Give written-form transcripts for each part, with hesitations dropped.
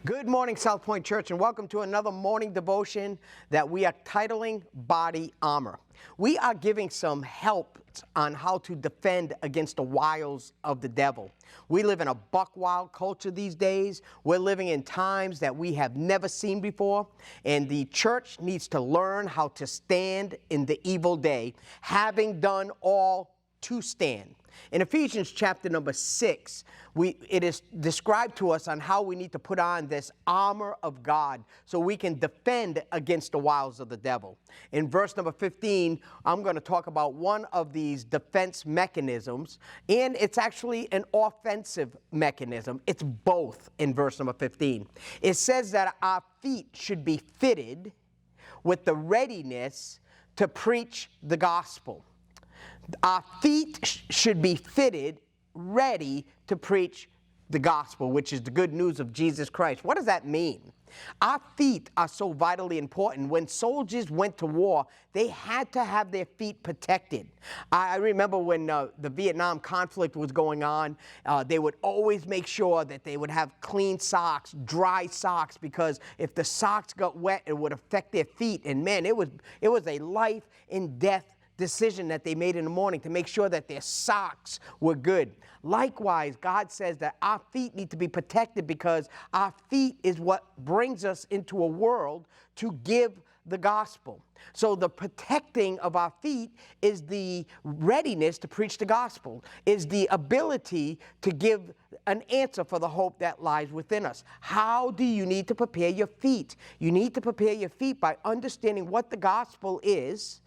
Good morning, South Point Church, and welcome to another morning devotion that we are titling Body Armor. We are giving some help on how to defend against the wiles of the devil. We live in a buck wild culture these days. We're living in times that we have never seen before, and the church needs to learn how to stand in the evil day, having done all to stand. In Ephesians chapter number 6, it is described to us on how we need to put on this armor of God so we can defend against the wiles of the devil. In verse number 15, I'm going to talk about one of these defense mechanisms, and it's actually an offensive mechanism. It's both in verse number 15. It says that our feet should be fitted with the readiness to preach the gospel. Our feet should be fitted, ready to preach the gospel, which is the good news of Jesus Christ. What does that mean? Our feet are so vitally important. When soldiers went to war, they had to have their feet protected. I remember when the Vietnam conflict was going on, they would always make sure that they would have clean socks, dry socks, because if the socks got wet, it would affect their feet. And man, it was a life and death decision that they made in the morning to make sure that their socks were good. Likewise, God says that our feet need to be protected because our feet is what brings us into a world to give the gospel. So the protecting of our feet is the readiness to preach the gospel, is the ability to give an answer for the hope that lies within us. How do you need to prepare your feet? You need to prepare your feet by understanding what the gospel is,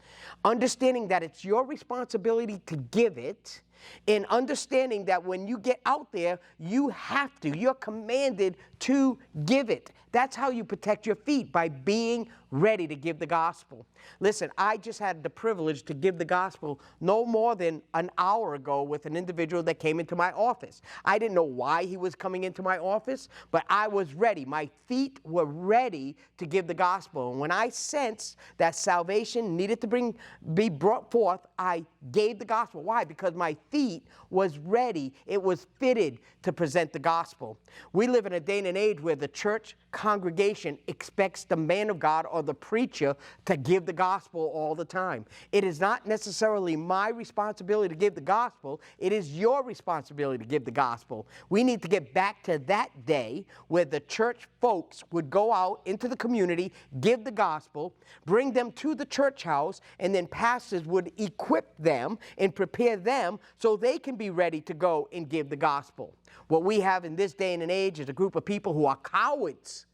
understanding that it's your responsibility to give it, and understanding that when you get out there, you're commanded to give it. That's how you protect your feet, by being ready to give the gospel. Listen, I just had the privilege to give the gospel no more than an hour ago with an individual that came into my office. I didn't know why he was coming into my office, but I was ready. My feet were ready to give the gospel. And when I sensed that salvation needed to be brought forth, I gave the gospel. Why? Because my feet was ready. It was fitted to present the gospel. We live in a day and an age where the church congregation expects the man of God or the preacher to give the gospel all the time. It is not necessarily my responsibility to give the gospel. It is your responsibility to give the gospel. We need to get back to that day where the church folks would go out into the community, give the gospel, bring them to the church house, and then pastors would equip them and prepare them so they can be ready to go and give the gospel. What we have in this day and age is a group of people who are cowards,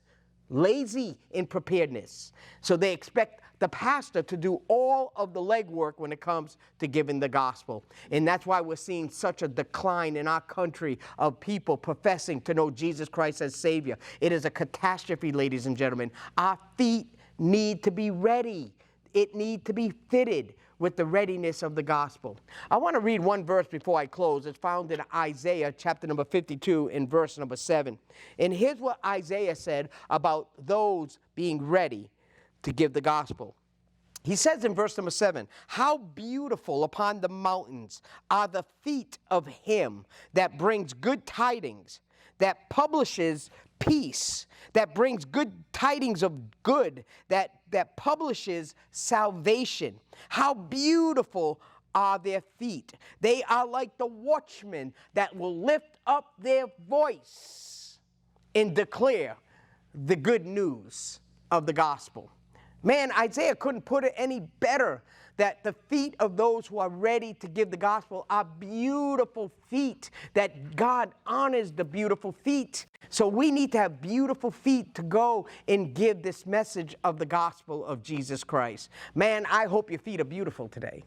lazy in preparedness. So they expect the pastor to do all of the legwork when it comes to giving the gospel. And that's why we're seeing such a decline in our country of people professing to know Jesus Christ as Savior. It is a catastrophe, ladies and gentlemen. Our feet need to be ready. It needs to be fitted with the readiness of the gospel. I want to read one verse before I close. It's found in Isaiah chapter number 52 in verse number 7. And here's what Isaiah said about those being ready to give the gospel. He says in verse number 7, "How beautiful upon the mountains are the feet of him that brings good tidings, that publishes peace, that brings good tidings of good, that publishes salvation. How beautiful are their feet. They are like the watchmen that will lift up their voice and declare the good news of the gospel." Man, Isaiah couldn't put it any better, that the feet of those who are ready to give the gospel are beautiful feet, that God honors the beautiful feet. So we need to have beautiful feet to go and give this message of the gospel of Jesus Christ. Man, I hope your feet are beautiful today.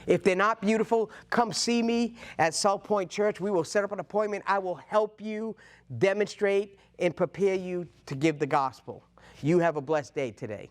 If they're not beautiful, come see me at South Point Church. We will set up an appointment. I will help you demonstrate and prepare you to give the gospel. You have a blessed day today.